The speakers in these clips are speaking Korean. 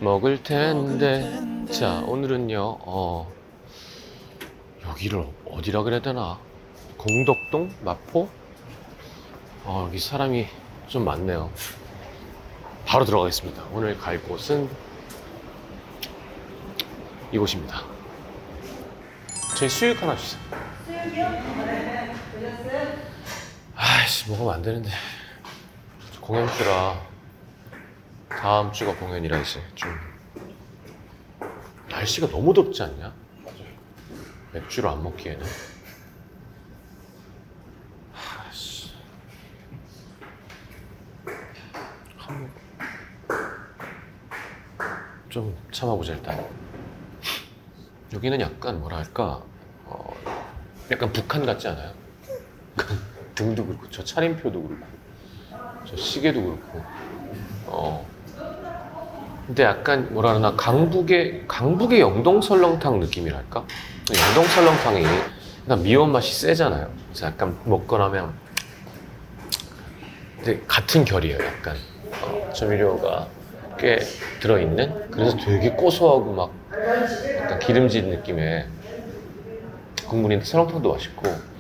먹을 텐데. 자, 오늘은요, 여기를 어디라 그래야 되나? 공덕동? 마포? 여기 사람이 좀 많네요. 바로 들어가겠습니다. 오늘 갈 곳은 이곳입니다. 저희 수육 하나 주세요. 수육이요? 아이씨, 먹으면 안 되는데. 공연주라. 다음 주가 공연이라 이제 좀 날씨가 너무 덥지 않냐? 맞아요. 맥주를 안 먹기에는. 아이씨. 좀 참아보자 일단. 여기는 약간 뭐랄까 약간 북한 같지 않아요? 등도 그렇고 저 차림표도 그렇고 저 시계도 그렇고 근데 약간 뭐라 그러나 강북의 영동 설렁탕 느낌이랄까? 영동 설렁탕이 약간 매운맛이 세잖아요. 그래서 약간 먹거나면 근데 같은 결이에요. 약간 조미료가 꽤 들어있는, 그래서 되게 고소하고 막 약간 기름진 느낌의 국물인데 설렁탕도 맛있고,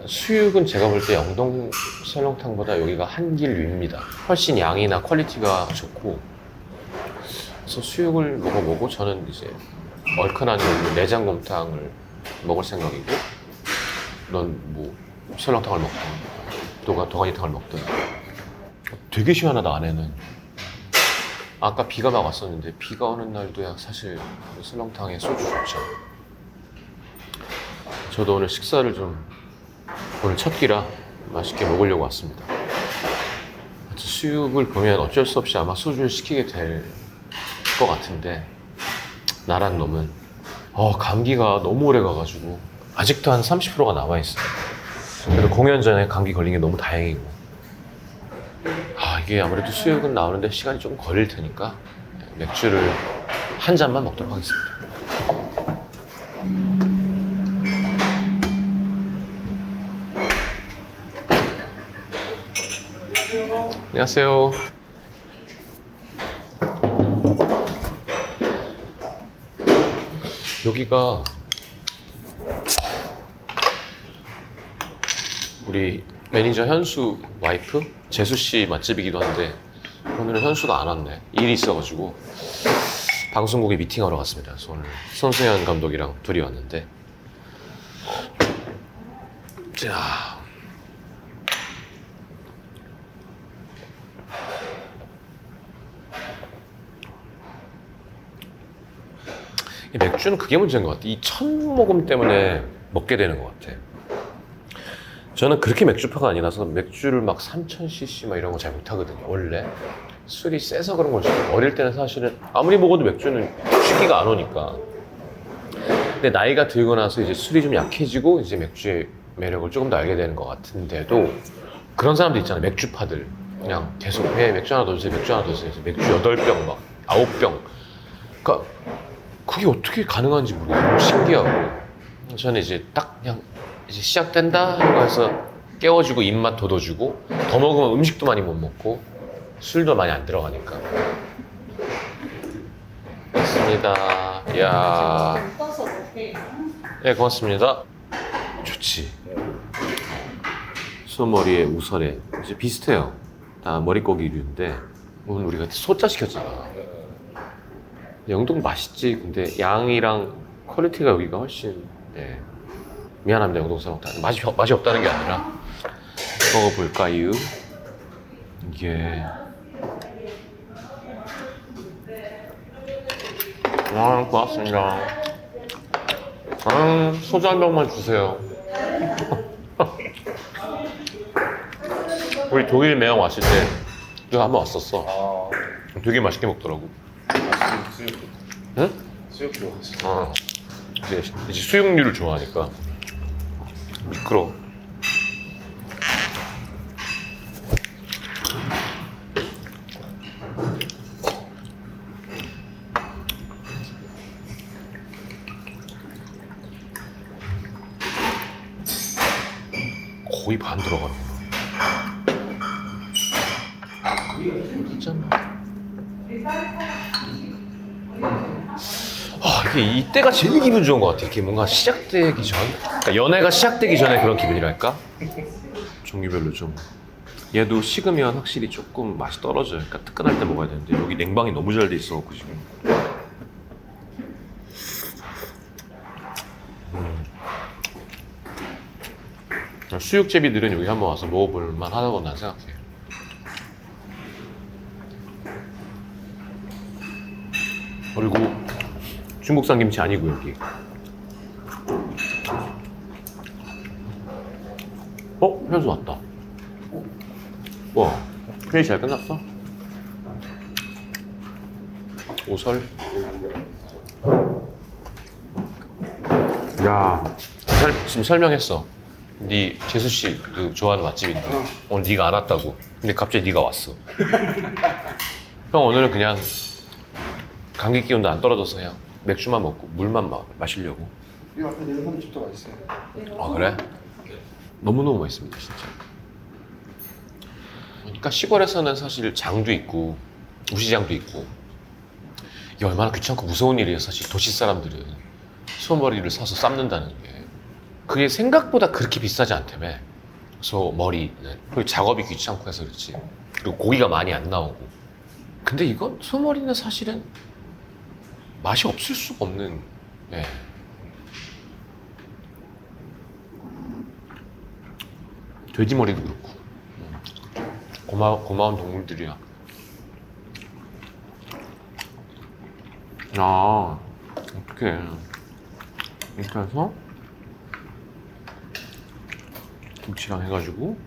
수육은 제가 볼 때 영동 설렁탕보다 여기가 한 길 위입니다. 훨씬 양이나 퀄리티가 좋고, 그래서 수육을 먹어보고 저는 이제 얼큰한 내장곰탕을 먹을 생각이고, 넌 뭐 설렁탕을 먹든 도가니탕을 먹든. 되게 시원하다. 안에는 아까 비가 막 왔었는데 비가 오는 날도야 사실 설렁탕에 소주 좋죠. 저도 오늘 식사를 좀 오늘 첫 끼라 맛있게 먹으려고 왔습니다. 수육을 보면 어쩔 수 없이 아마 소주를 시키게 될 것 같은데, 나란 놈은 감기가 너무 오래 가가지고 아직도 한 30%가 남아있어요. 그래도 공연 전에 감기 걸린 게 너무 다행이고, 이게 아무래도 수육은 나오는데 시간이 좀 걸릴 테니까 맥주를 한 잔만 먹도록 하겠습니다. 안녕하세요. 여기가 우리 매니저 현수 와이프 재수씨 맛집이기도 한데, 오늘은 현수가 안 왔네. 일이 있어가지고 방송국에 미팅하러 갔습니다. 그래서 오늘 손승현 감독이랑 둘이 왔는데, 자, 이 맥주는 그게 문제인 것 같아. 이 첫 모금 때문에 먹게 되는 것 같아. 저는 그렇게 맥주파가 아니라서 맥주를 막 3000cc 막 이런 거 잘 못하거든요. 원래 술이 세서 그런 걸지. 어릴 때는 사실은 아무리 먹어도 맥주는 취기가 안 오니까. 근데 나이가 들고 나서 이제 술이 좀 약해지고 이제 맥주의 매력을 조금 더 알게 되는 것 같은데도, 그런 사람들 있잖아요. 맥주파들 그냥 계속 맥주 하나 더 주세요, 맥주 하나 더 주세요. 맥주 8병 막 9병. 그러니까 그게 어떻게 가능한지 모르겠어요. 너무 신기하고. 저는 이제 딱 그냥 이제 시작된다 하고 해서 깨워주고 입맛 돋워주고, 더 먹으면 음식도 많이 못 먹고 술도 많이 안 들어가니까. 맞습니다. 이야. 네, 고맙습니다. 좋지. 소머리에 우설에 이제 비슷해요. 다 머릿고기류인데 오늘 우리가 소자 시켰잖아. 영동 맛있지. 근데 양이랑 퀄리티가 여기가 훨씬, 미안합니다. 영동 설렁탕 맛이 없다는 게 아니라. 먹어볼까요? 이게 고맙습니다. 소주 한 병만 주세요. 우리 독일 매형 왔을 때 이거 한번 왔었어. 되게 맛있게 먹더라고. 수육. 응? 수육 좋아하시죠? 이제 수육류를 좋아하니까. 미끄러워. 거의 반 들어가는구나. 있잖아. 이게 이때가 제일 기분 좋은 것 같아. 이렇게 뭔가 시작되기 전, 그러니까 연애가 시작되기 전에 그런 기분이랄까? 종류별로 좀. 얘도 식으면 확실히 조금 맛이 떨어져요. 그러니까 뜨끈할 때 먹어야 되는데 여기 냉방이 너무 잘 돼 있어갖고 지금. 수육제비들은 여기 한번 와서 먹어볼 만하다고 난 생각해. 그리고 중국산 김치 아니고 여기. 현수 왔다. 와, 회의 잘 끝났어? 오설. 야, 지금 설명했어. 네 재수 씨 그 좋아하는 맛집인데 오늘 네가 안 왔다고. 근데 갑자기 네가 왔어. 형 오늘은 그냥 감기 기운도 안 떨어져서 그냥 맥주만 먹고 물만 마시려고. 이 앞에 내려가는 집도 맛있어요. 아 그래? 너무너무 맛있습니다 진짜. 그러니까 시골에서는 사실 장도 있고 우시장도 있고 이게 얼마나 귀찮고 무서운 일이에요. 사실 도시 사람들은 소머리를 사서 삶는다는 게 그게 생각보다 그렇게 비싸지 않다며. 소머리는 그리고 작업이 귀찮고 해서 그렇지. 그리고 고기가 많이 안 나오고. 근데 이건 소머리는 사실은 맛이 없을 수가 없는. 예. 돼지머리도 그렇고. 고마운 동물들이야. 아, 어떡해. 이렇게 해서 김치랑 해가지고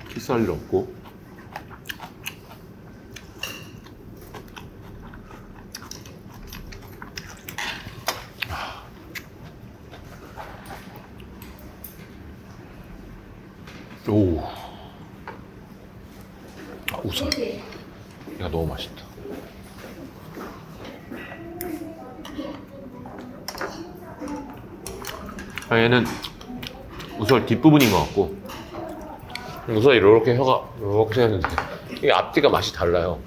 키살을 넣고 오, 우설. 이거 너무 맛있다. 얘는 우설 뒷부분인 것 같고, 우설 이렇게 혀가 이렇게 생겼는데 이게 앞뒤가 맛이 달라요.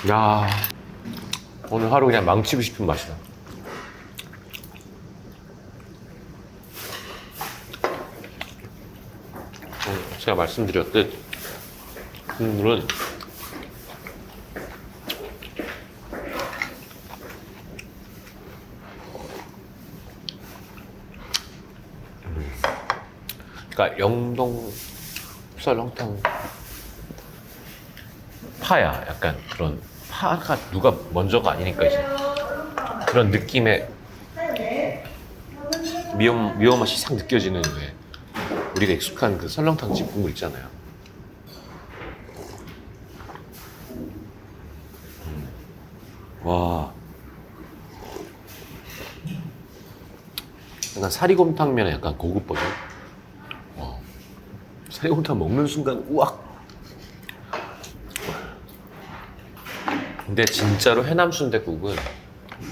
야, 오늘 하루 그냥 망치고 싶은 맛이다. 제가 말씀드렸듯 국물은 그러니까 영동 쌀렁탕 파야. 약간 그런 파가 누가 먼저가 아니니까 이제 그런 느낌의 미원 맛이 싹 느껴지는 왜 우리가 익숙한 그 설렁탕 집 국물 있잖아요. 와, 약간 사리곰탕면의 약간 고급 버전. 와, 사리곰탕 먹는 순간 우악. 근데 진짜로 해남 순댓국은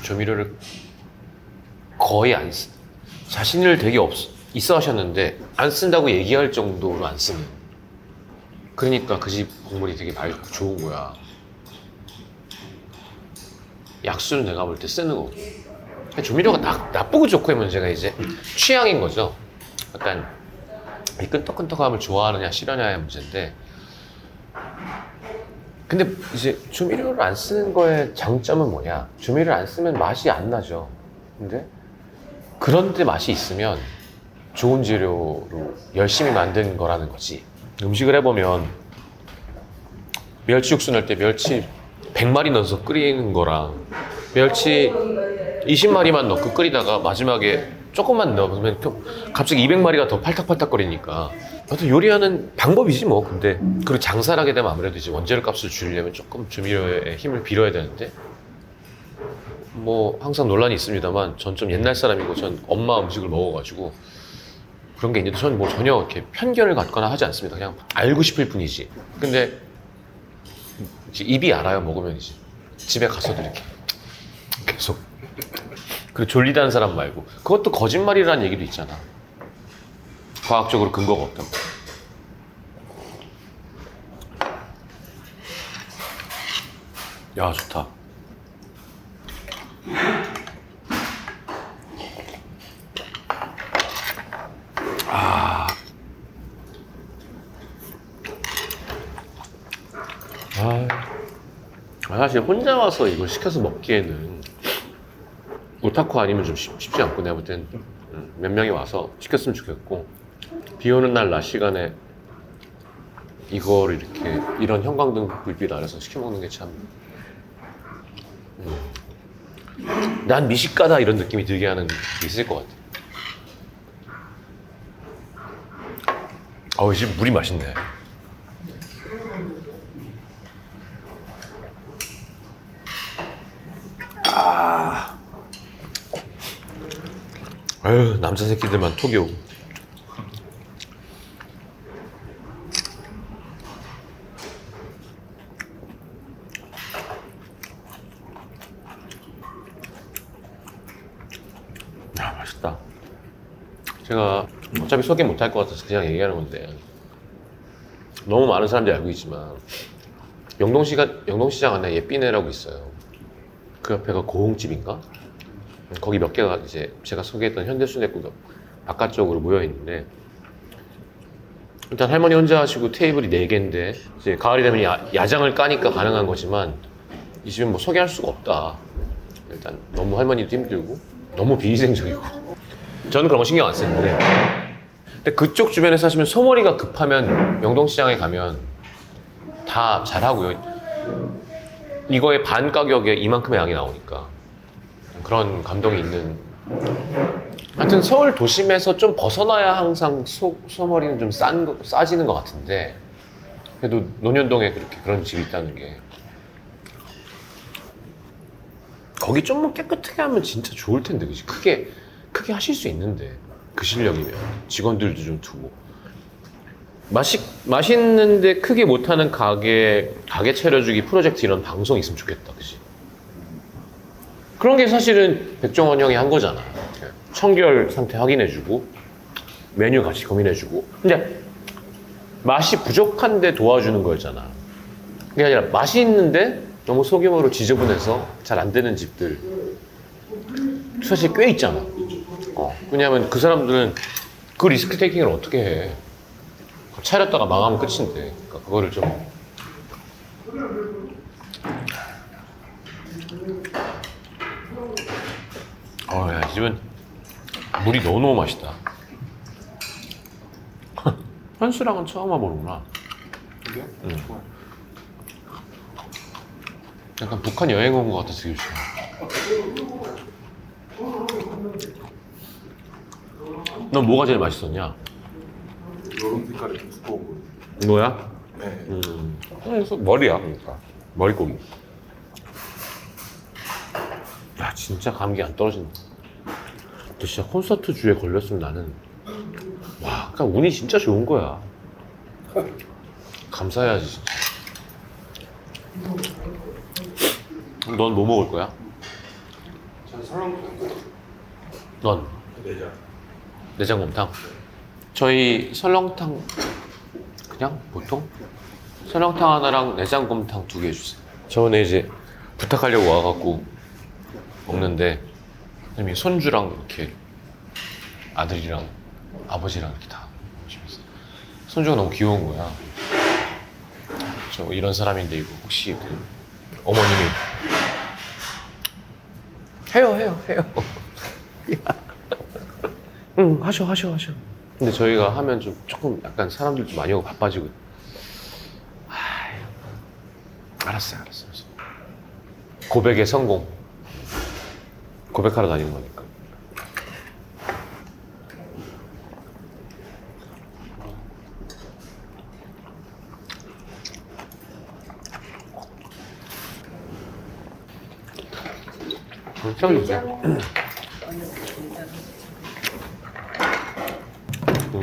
조미료를 거의 안 쓰. 자신을 되게 있어 하셨는데 안 쓴다고 얘기할 정도로 안 쓰는. 그러니까 그 집 국물이 되게 맑고 좋은 거야. 약수는 내가 볼 때 쓰는 거고. 조미료가 나쁘고 좋고의 문제가 이제 취향인 거죠. 약간 이 끈적끈적함을 좋아하느냐 싫어하느냐의 문제인데, 근데 이제 조미료를 안 쓰는 거의 장점은 뭐냐? 조미료를 안 쓰면 맛이 안 나죠. 근데 그런데 맛이 있으면 좋은 재료로 열심히 만든 거라는 거지. 음식을 해보면 멸치 육수 낼 때 멸치 100마리 넣어서 끓이는 거랑 멸치 20마리만 넣고 끓이다가 마지막에 조금만 넣으면 갑자기 200마리가 더 팔딱팔딱거리니까 요리하는 방법이지 뭐. 근데 그리고 장사를 하게 되면 아무래도 이제 원재료 값을 줄이려면 조금 조미료의 힘을 빌어야 되는데, 뭐 항상 논란이 있습니다만 전 좀 옛날 사람이고 전 엄마 음식을 먹어가지고 그런 게 있는데 전 뭐 전혀 이렇게 편견을 갖거나 하지 않습니다. 그냥 알고 싶을 뿐이지. 근데 이제 입이 알아요. 먹으면 이제 집에 가서도 이렇게 계속. 그 졸리다는 사람 말고. 그것도 거짓말이라는 얘기도 있잖아. 과학적으로 근거가 없단 말이야. 야, 좋다. 사실 혼자 와서 이걸 시켜서 먹기에는 오타쿠 아니면 좀 쉽지 않고 내가 볼 땐 몇 명이 와서 시켰으면 좋겠고 비 오는 날 낮 시간에 이거를 이렇게 이런 형광등 불빛 아래서 시켜 먹는 게 참 난 미식가다 이런 느낌이 들게 하는 게 있을 것 같아. 이 집 물이 맛있네. 아유, 남자 새끼들만 톡이 오고. 야, 맛있다. 제가 어차피 소개 못할 것 같아서 그냥 얘기하는 건데 너무 많은 사람들이 알고 있지만 영동시장 안에 예삐네라고 있어요. 그 옆에가 고흥집인가? 거기 몇 개가 이제 제가 소개했던 현대순댓국 바깥쪽으로 모여 있는데 일단 할머니 혼자 하시고 테이블이 4개인데 이제 가을이 되면 야장을 까니까 가능한 거지만 이 집은 뭐 소개할 수가 없다. 일단 너무 할머니도 힘들고 너무 비위생적이고 저는 그런 거 신경 안 쓰는데 근데 그쪽 주변에 사시면 소머리가 급하면 영동시장에 가면 다 잘하고요. 이거의 반 가격에 이만큼의 양이 나오니까 그런 감동이 있는. 하여튼 서울 도심에서 좀 벗어나야 항상 소머리는 좀 싸지는 것 같은데 그래도 논현동에 그런 집이 있다는 게 거기 좀만 깨끗하게 하면 진짜 좋을 텐데 그치? 크게 하실 수 있는데 그 실력이면 직원들도 좀 두고 맛있는데 크게 못하는 가게 차려주기 프로젝트 이런 방송 있으면 좋겠다, 그치? 그런 게 사실은 백종원 형이 한 거잖아. 청결 상태 확인해주고 메뉴 같이 고민해주고. 근데 맛이 부족한데 도와주는 거였잖아. 그게 아니라 맛이 있는데 너무 소규모로 지저분해서 잘 안 되는 집들 사실 꽤 있잖아. 왜냐하면 그 사람들은 그 리스크 테이킹을 어떻게 해? 차렸다가 망하면 끝인데. 그러니까 그거를 좀. 야, 이 집은 물이 너무너무 맛있다. 현수랑은 처음 와보는구나. 그게? 응. 약간 북한 여행 온 것 같아서 되게 좋아. 넌 뭐가 제일 맛있었냐? 요런 색깔이 좀 두꺼운 거. 너야? 네. 그래서 머리야, 그러니까. 머리고기. 야, 진짜 감기 안 떨어진다. 너 진짜 콘서트 주에 걸렸으면 나는 와, 그러니까 운이 진짜 좋은 거야. 감사해야지 진짜. 넌 뭐 먹을 거야? 전 설렁탕. 넌? 내장. 내장곰탕? 저희 설렁탕 그냥 보통? 설렁탕 하나랑 내장곰탕 2개 해주세요. 저번에 이제 부탁하려고 와갖고 먹는데 선생님이 손주랑 이렇게 아들이랑 아버지랑 이렇게 다 오시면서 손주가 너무 귀여운 거야. 저 이런 사람인데 이거 혹시 그 어머님이 해요 응 하셔 근데 저희가 하면 좀 조금 약간 사람들 좀 많이 오고 바빠지고 알았어요 고백의 성공 고백하러 다니는 거니까. 시장 주세요.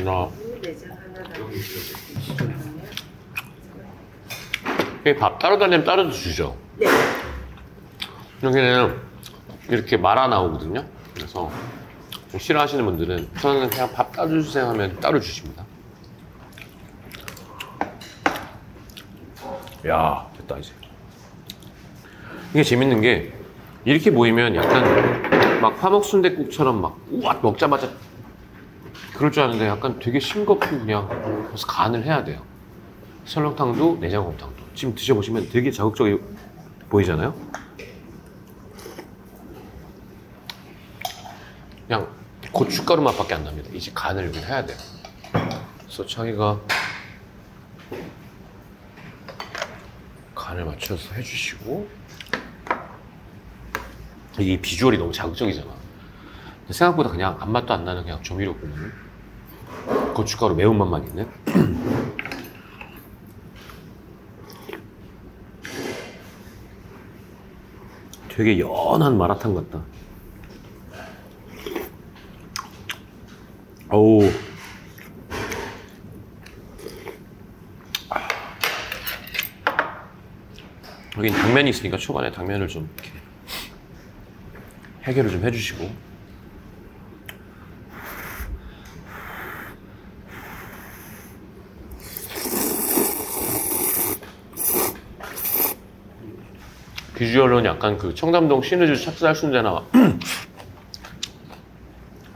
나 여기 밥 따로 달리면 따로 주죠. 네. 여기는 이렇게 말아 나오거든요. 그래서 좀 싫어하시는 분들은 저는 그냥 밥 따로 주세요 하면 따로 주십니다. 야, 됐다 이제. 이게 재밌는 게 이렇게 모이면 약간 막 화목순댓국처럼 막 우와 먹자마자 그럴 줄 아는데 약간 되게 싱겁고 그냥 그래서 간을 해야 돼요. 설렁탕도 내장곰탕도 지금 드셔보시면 되게 자극적이 보이잖아요. 그냥 고춧가루 맛밖에 안 납니다. 이제 간을 해야 돼요. 그래서 자기가 간을 맞춰서 해주시고, 이게 비주얼이 너무 자극적이잖아. 근데 생각보다 그냥 아무 맛도 안 나는 그냥 조미료구만. 고춧가루 매운맛만 있는. 되게 연한 마라탕 같다. 어우. 여긴 당면이 있으니까 초반에 당면을 좀 이렇게 해결을 좀 해주시고. 비주얼은 약간 그 청담동 신의주 찹쌀순대나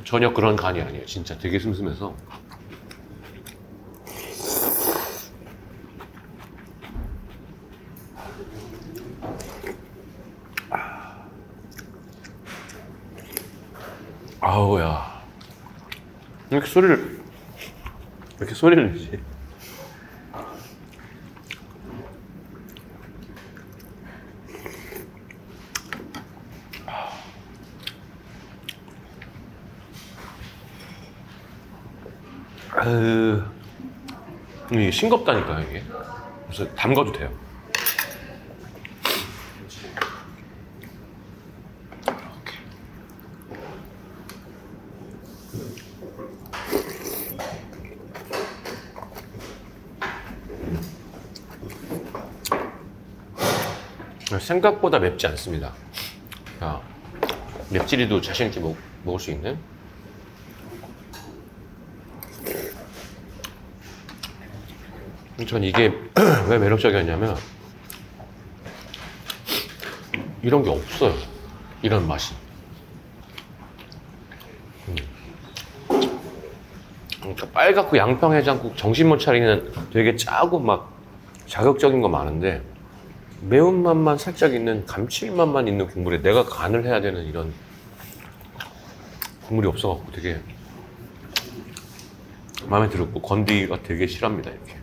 전혀 그런 간이 아니에요. 진짜 되게 슴슴해서. 아우야. 왜 이렇게 소리를 내지? 이게 싱겁다니까요, 이게. 그래서 담가도 돼요. 생각보다 맵지 않습니다. 자, 맵찔이도 자신있게 먹을 수 있는. 전 이게 왜 매력적이었냐면 이런 게 없어요. 이런 맛이. 그러니까 빨갛고 양평해장국 정신 못 차리는 되게 짜고 막 자극적인 거 많은데 매운맛만 살짝 있는 감칠맛만 있는 국물에 내가 간을 해야 되는 이런 국물이 없어갖고 되게 마음에 들었고 건디가 되게 실합니다. 이렇게.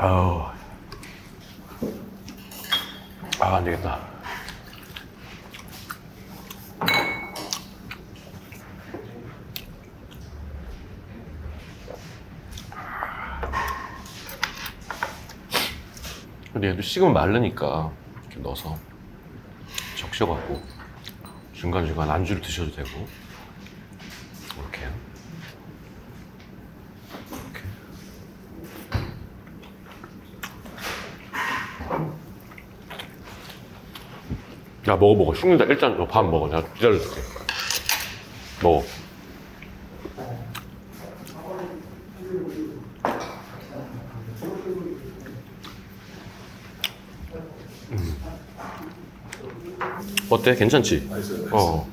아우. 아, 안 되겠다. 근데 얘도 식으면 마르니까 이렇게 넣어서 적셔갖고 중간중간 안주를 드셔도 되고. 이렇게. 야, 먹어. 식는다. 일단 밥 먹어. 내가 기다려줄게. 먹어. 어때? 괜찮지? 맛있어요. 어.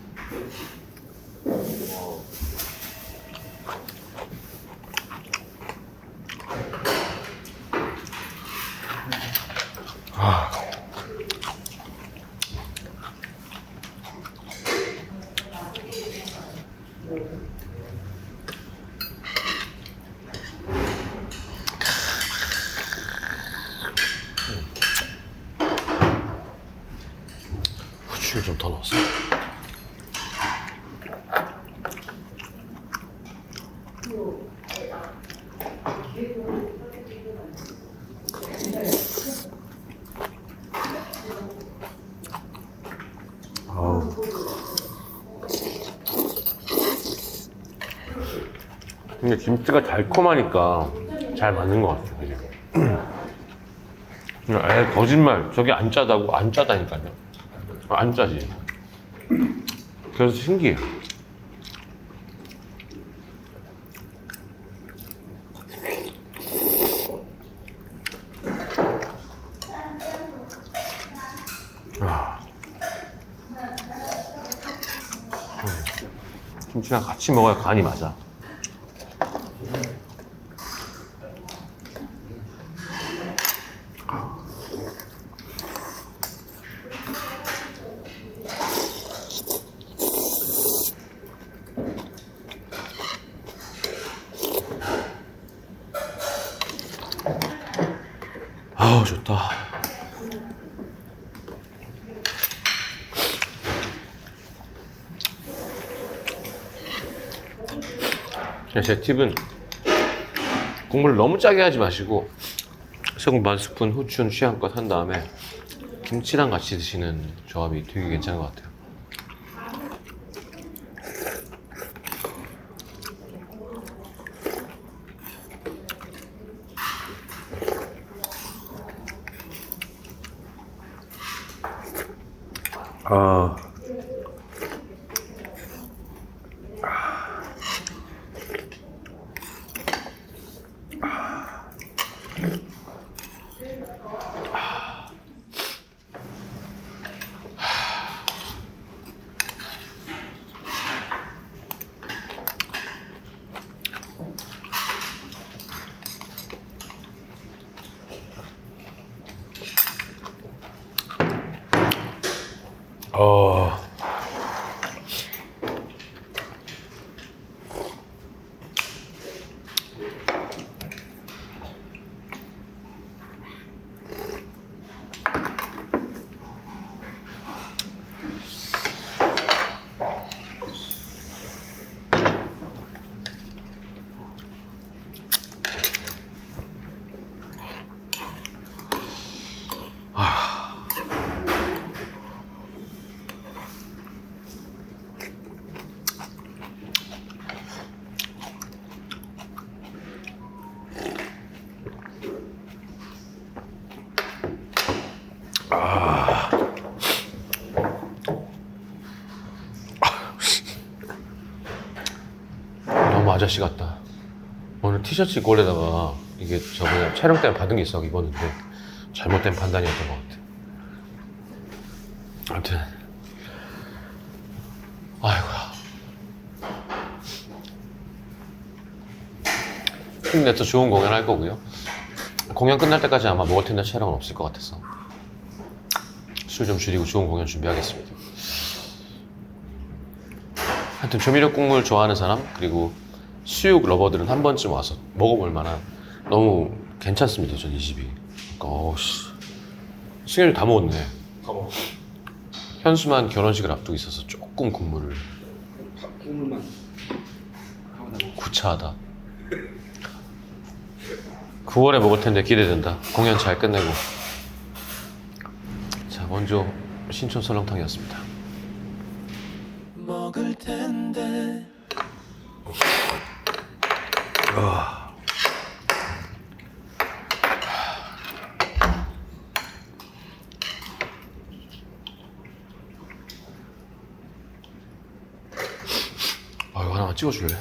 후추를 좀 더 넣었어. 아우. 근데 김치가 달콤하니까 잘 맞는 것 같아요. 그지? 에이, 거짓말. 저게 안 짜다고? 안 짜다니까요. 안 짜지. 그래서 신기해. 김치랑 같이 먹어야 간이 맞아. 아우, 좋다. 제 팁은 국물을 너무 짜게 하지 마시고 소금 반 스푼, 후추는 취향껏 한 다음에 김치랑 같이 드시는 조합이 되게 괜찮은 것 같아요. 아. 어. 너무 아저씨 같다. 오늘 티셔츠 입고 올래다가 이게 저번에 촬영 때문에 받은 게 있어 입었는데 잘못된 판단이었던 것 같아. 아무튼 아이고야. 힘내서 좋은 공연 할 거고요. 공연 끝날 때까지 아마 먹을 텐데 촬영은 없을 것 같아서 술 좀 줄이고 좋은 공연 준비하겠습니다. 하여튼 조미료 국물 좋아하는 사람 그리고 수육 러버들은 한 번쯤 와서 먹어볼 만한 너무 괜찮습니다. 전 이 집이. 그러니까 어우씨 승현이 다 먹었네. 다 먹어. 현수만 결혼식을 앞두고 있어서 조금 국물을 국물만 하고 다 먹어. 구차하다. 9월에 먹을 텐데 기대된다. 공연 잘 끝내고. 자, 먼저 신촌 설렁탕이었습니다. 먹을 텐데. 이거 하나만 찍어줄래?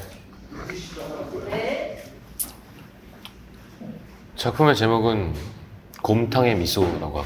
작품의 제목은 곰탕의 미소라고 하고